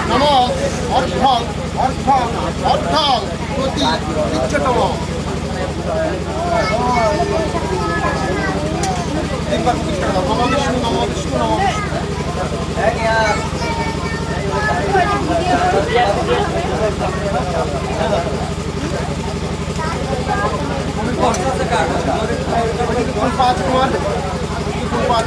নম অর্থং অর্থং অর্থং প্রতি নিত্যতম তিনবার প্রতিষ্ঠা দাও। নম বিষ্ণু নম বিষ্ণু নম कुमार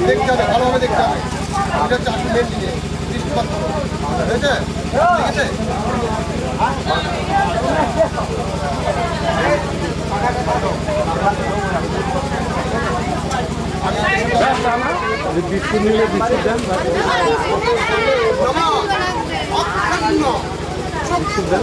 দেখতে হবে ভালোভাবে দেখতে হবে এটা হচ্ছে আসলে মেন জিনিস দৃষ্টিপাত হয়েছে ঠিক আছে বিস্কুট নিলে বিস্কুট দেন বিস্কুট দেন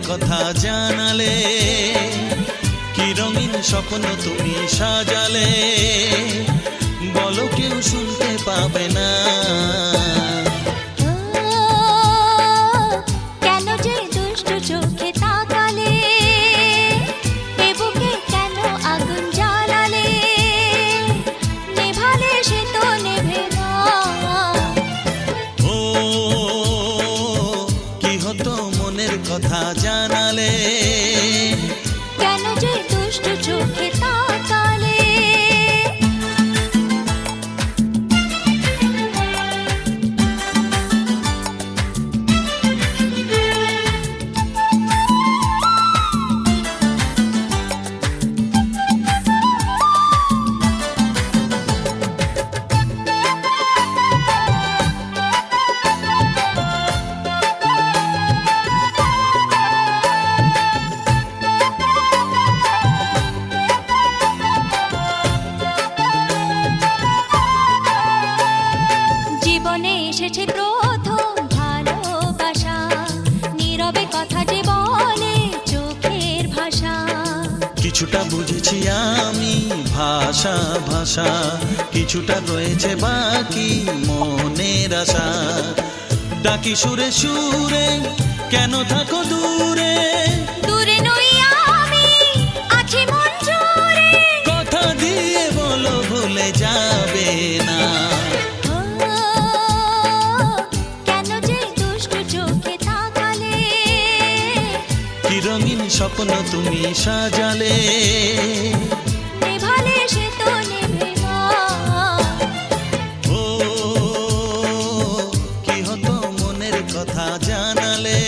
কথা জানালে কি রঙিন স্বপ্ন তুমি সাজালে বলো কেউ শুনতে পাবে না কেন যে দুষ্টু চোখে তাকালে এ বুকে কেন আগুন জ্বালালে নেভালে সে তো নেভে না ও কি হতো মনের কথা জানালে কেন যে দুষ্টু চোখে তাকালে এসেছে প্রথম ভালোবাসা নীরবে কথা যে বলে চোখের ভাষা কিছুটা বুঝেছি আমি ভাষা ভাষা কিছুটা রয়েছে বাকি মনের আশা ডাকি সুরে সুরে কেন থাকো দূরে দূরে নই আমি আছি মন জুড়ে কথা দিয়ে বলো ভুলে যাবে না রঙিন স্বপ্ন তুমি সাজালে নেভালে সে তো নেভে না ও কি হতো মনের কথা জানালে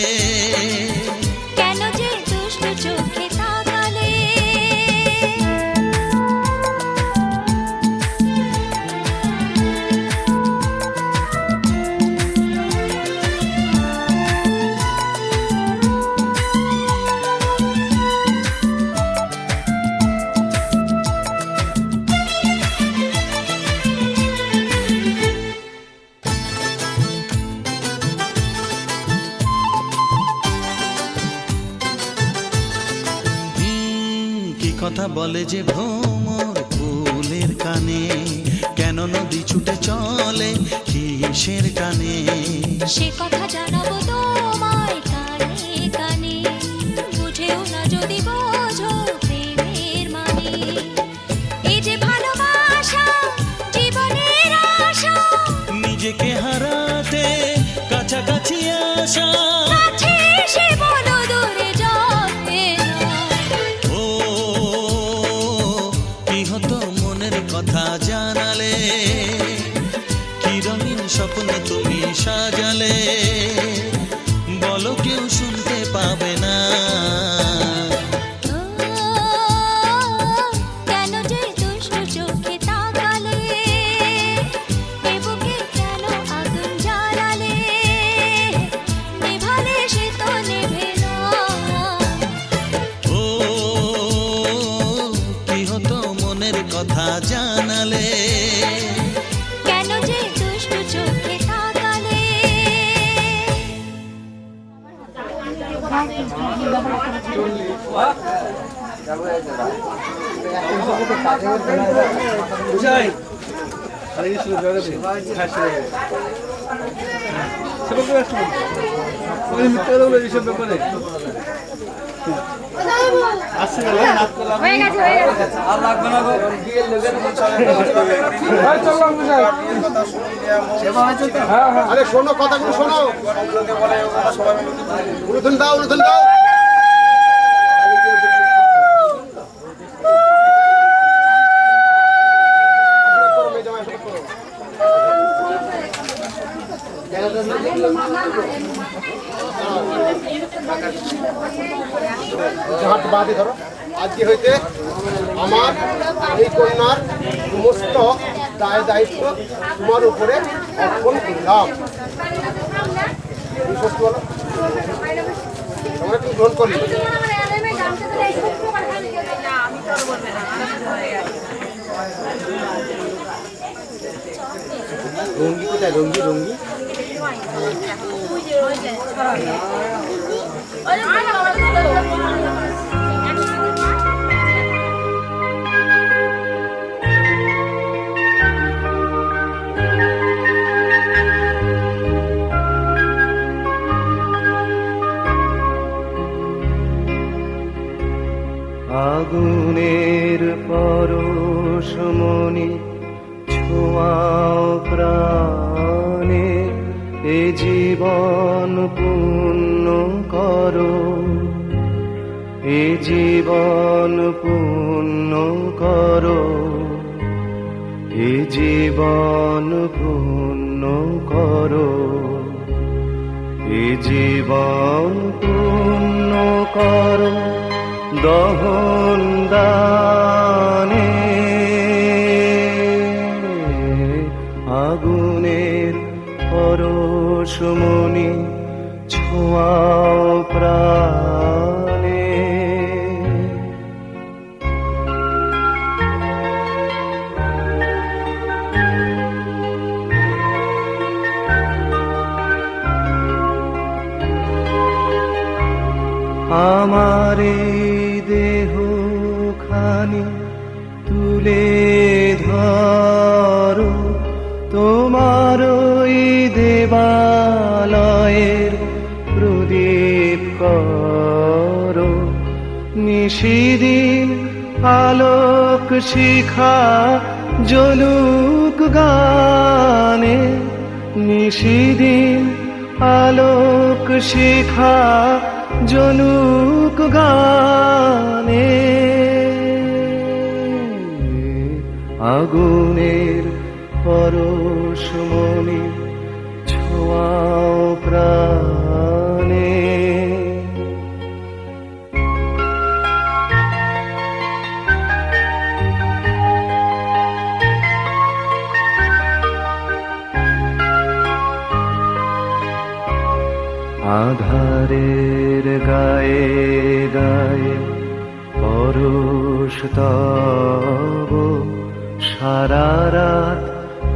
কেন যে দুষ্টু চোখে তাকালে কথা বলে যে ভ্রমর ফুলের কানে কেন নদী ছুটে চলে কিসের টানে সে কথা জানাবো তোমায় কানে কানে বুঝেও না যদি বোঝো প্রেমের মানে এই যে ভালোবাসা জীবনের আশা নিজেকে হারাতে কাছাকাছি আসা কাছে এসে বলো দূরে যাবে না ও জানালে, কি রঙিন স্বপ্ন তুমি সাজালে, বলো কেউ শুনতে পাবে না। কেন যে দুষ্টু চোখে তাকালে, এ বুকে কেন আগুন জ্বালালে, নেভালে সে তো নেভে না। ও কি হতো মনের কথা জানালে, কেন যে দুষ্টু চোখে তাকালে। আরে শোনো, কথাগুলো শোনো। উলুধন দাও, উলুধন দাও। হাত বাঁধে ধরো। আজকে হইতে আমার এই কন্যার সমস্ত দায় দায়িত্ব তোমার উপরে অর্পণ করলাম। সত্যি বলো, তোমরা একটু গ্রহণ করলি। রঙ্গি কোথায়? রঙ্গি রঙ্গি আগুনের পরশমণি ছোঁয়াও প্রাণে, এ জীবন পূর্ণ করো, এ জীবন পূর্ণ করো, এ জীবন পূর্ণ করো, এ জীবন পূর্ণ করো দহন দানে। আগুনের পরশমণি ছোঁয়াও প্রাণে। আমার এই দেহ খানি তুলে ধরো, তোমার ওই দেবালয়ের প্রদীপ করো, নিশিদিন আলোক শিখা জ্বলুক গানে, নিশিদিন আলোক শিখা জ্বলুক গানে। আগুনের পরশমণি ছোঁয়াও প্রাণে। আধারের গায়ে গায়ে পরশ তব, সারা রাত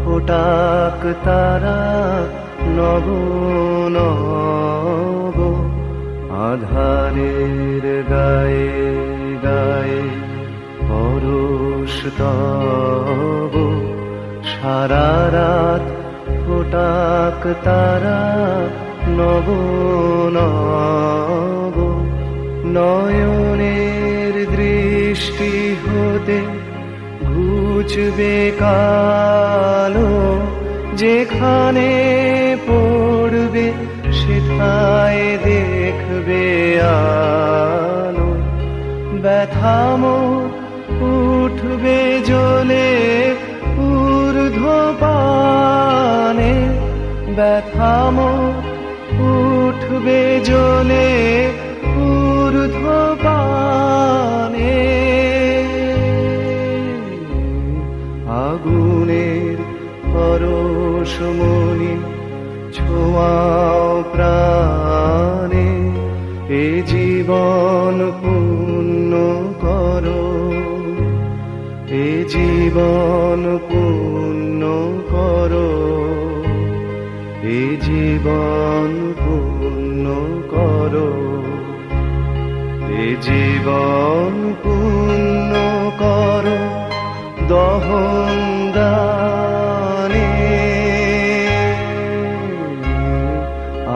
ফোটাক তারা নব নব। আধারের গায়ে গায়ে পরশ তব, সারা রাত ফোটাক তারা নব নব। নয়নের দৃষ্টি হতে ঘুচবে কালো, যেখানে পড়বে সেথায় দেখবে আলো। ব্যথা মোর উঠবে জ্বলে, ব্যথামো উঠবে জ্বলে ঊর্ধ্বপানে, আগুনের পরশমণি ছোঁয়াও প্রাণে, এ জীবন পূর্ণ করো, এ জীবন পূর্ণ করো, এ জীবন পূর্ণ করো, এ জীবন পূর্ণ করো দহন দানে,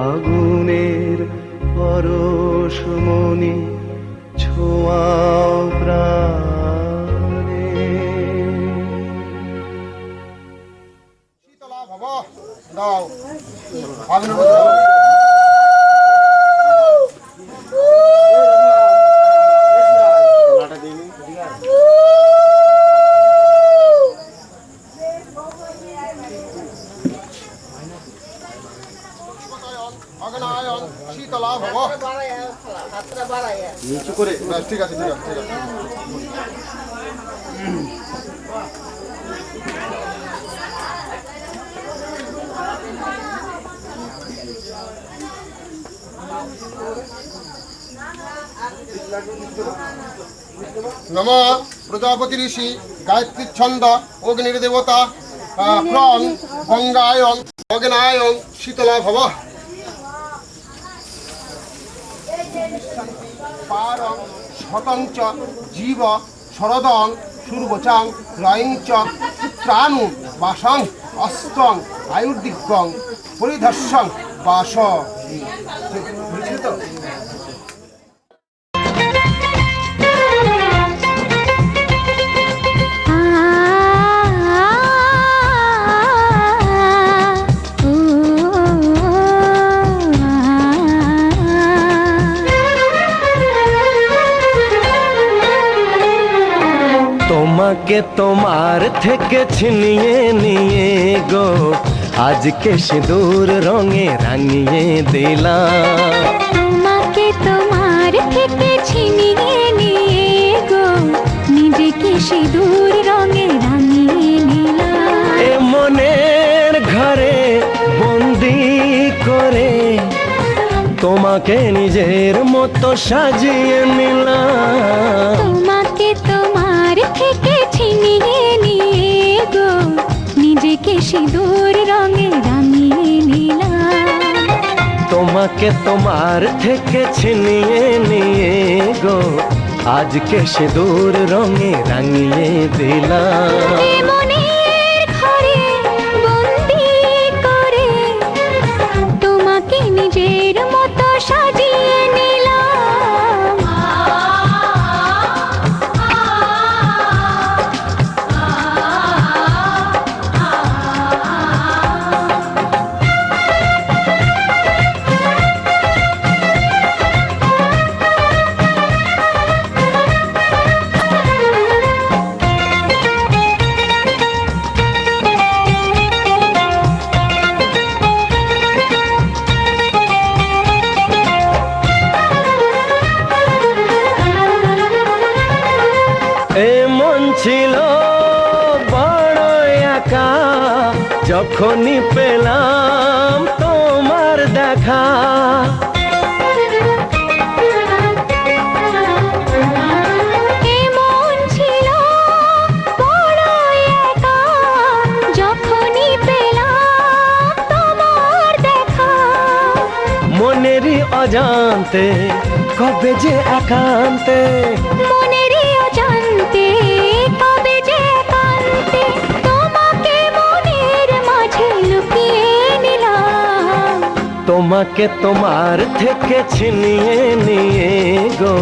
আগুনের পরশমণি ছোঁয়াও প্রাণে। শীতলা ভব দাও আগুনের মধ্যে দাও। অগ্নায়ন শীতলা ভব নিচু করে, ঠিক আছে ঠিক আছে ঠিক আছে। নম প্রজাপতি ঋষি গায়ত্রী ছন্দ অগ্নির দেবতা প্রণ গঙ্গায়ং অগ্নায়ং শীতলা ভব। পারং শতঞ্চ জীব শরদং সুরবচাং রয়িঞ্চ পুত্রাণু বাসং অস্তং আয়ুর্দিগ্গং পরিধর্ষং বাস। বুঝলি তো? তোমাকে তোমার থেকে ছিনিয়ে নিয়ে গো আজকে সিঁদুর রঙে রাঙিয়ে দিলাম। তোমাকে তোমার থেকে ছিনিয়ে নিয়ে গো নিজেকে সিঁদুর রঙে রাঙিয়ে নিলাম। এ মনের ঘরে বন্দি করে তোমাকে নিজের মতো সাজিয়ে নিলাম। তোমাকে তোমার থেকে ছিনিয়ে নিয়ে গো নিজেকে সিঁদুর রঙে রাঙিয়ে নিলাম। তোমাকে তোমার থেকে ছিনিয়ে নিয়ে গো আজকে সিঁদুর রঙে রাঙিয়ে দিলাম। এ মনের ঘরে বন্দি করে তোমাকে নিজের মতো সাজিয়ে নিলাম। ছিল বড় একা যখনই পেলাম তোমার দেখা। এমন ছিল বড় একা যখনই পেলাম তোমার দেখা। মনেরই অজান্তে কবে যে একান্তে, মনেরই অজান্তে কবে যে একান্তে তোমাকে মনের মাঝে লুকিয়ে নিলাম। তোমাকে তোমার থেকে ছিনিয়ে নিয়ে গো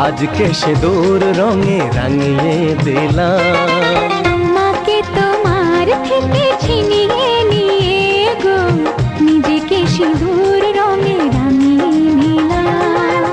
আজকে সিঁদুর রঙে রাঙিয়ে দিলাম। তোমাকে তোমার থেকে ছিনিয়ে নিয়ে গো নিজেকে সিঁদুর রঙে রাঙিয়ে নিলাম।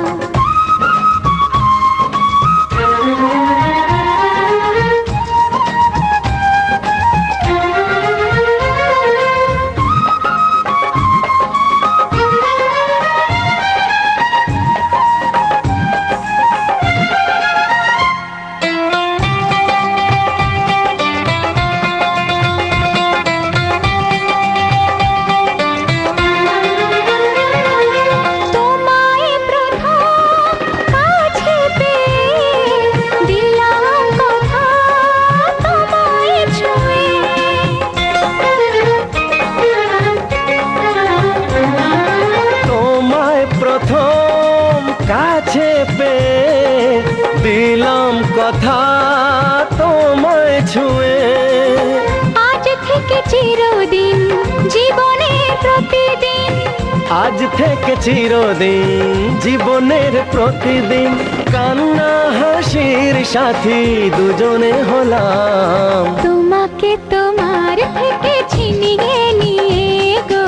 আজ থেকে চিরদিন জীবনের প্রতিদিন কান্না হাসির সাথী দুজনে হলাম। তোমাকে তোমার থেকে ছিনিয়ে নিয়ে গো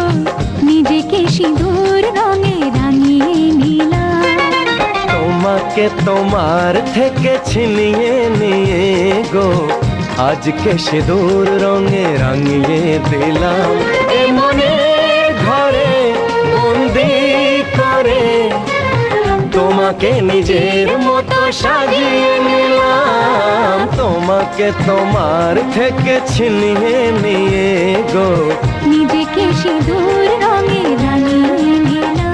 নিজেকে সিঁদুর রঙে রাঙিয়ে নিলাম। তোমাকে তোমার থেকে ছিনিয়ে নিয়ে গো আজকে সিঁদুর রঙে রাঙিয়ে দিলাম। এ মনে ঘরে বন্দি করে তোমাকে নিজের মতো সাজিয়ে নিলাম। তোমাকে তোমার থেকে ছিনিয়ে নিয়ে গো নিজেকে সিঁদুর রঙে রাঙিয়ে নিলাম।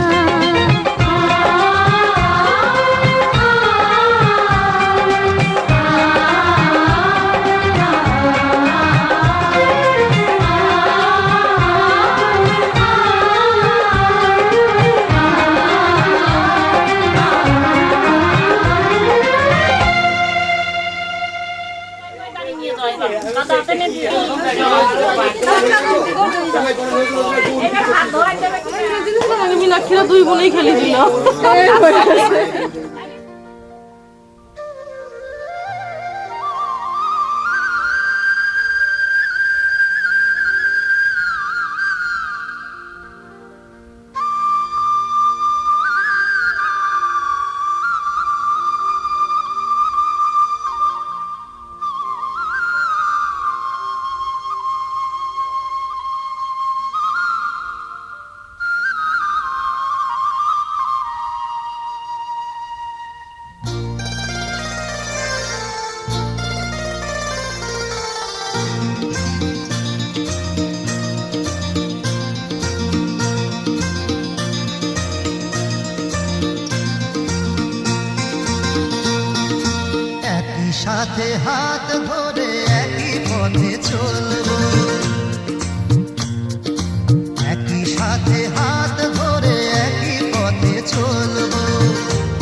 মীনাক্ষীরা দুই বোনেই খেলি দিল। সাথে হাত ধরে একই পথে চলবো, একই সাথে হাত ধরে একই পথে চলবো।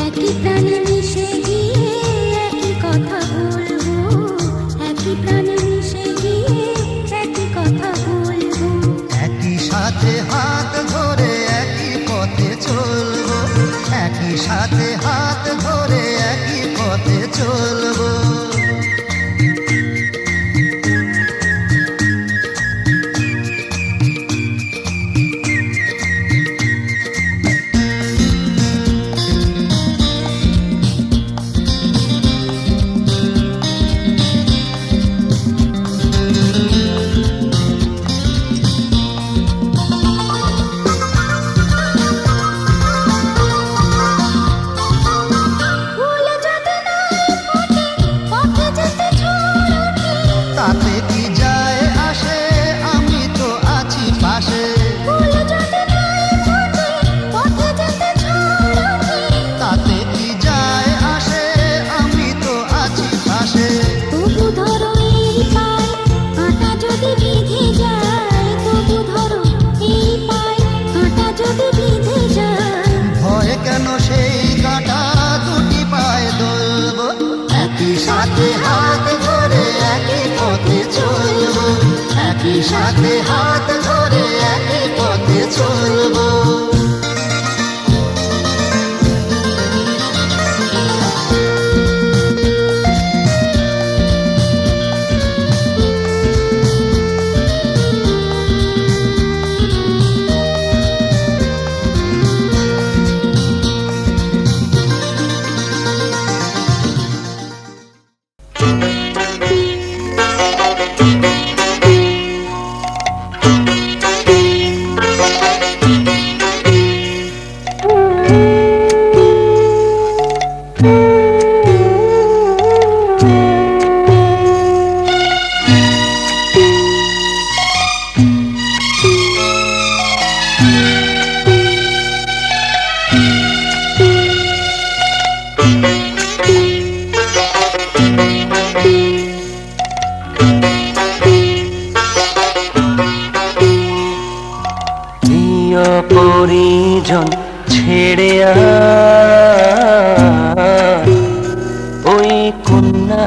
একই প্রাণে মিশে গিয়ে একই কথা বলবো, একই প্রাণে মিশে গিয়ে একই কথা বলবো। একই সাথে হাত ধরে একই পথে চলবো, একই সাথে হাত ধরে একই পথে চলবো। তাতে কি যায় আসে, আমি তো আছি পাশে। তাতে কি যায় আসে, আমি তো আছি পাশে। তবু ধরো এই পায় কাঁটা যদি বিঁধে যায়, তবু ধরো এই পায় কাঁটা যদি বিঁধে যায়। ভয় কেন সেই কাঁটা দুটি পায়ে দলবো, একই সাথে হাত ধরে একই পথে চলবো, একই সাথে হাত ধরে একই পথে চলবো। পরিজন ছেড়ে ওই কন্যা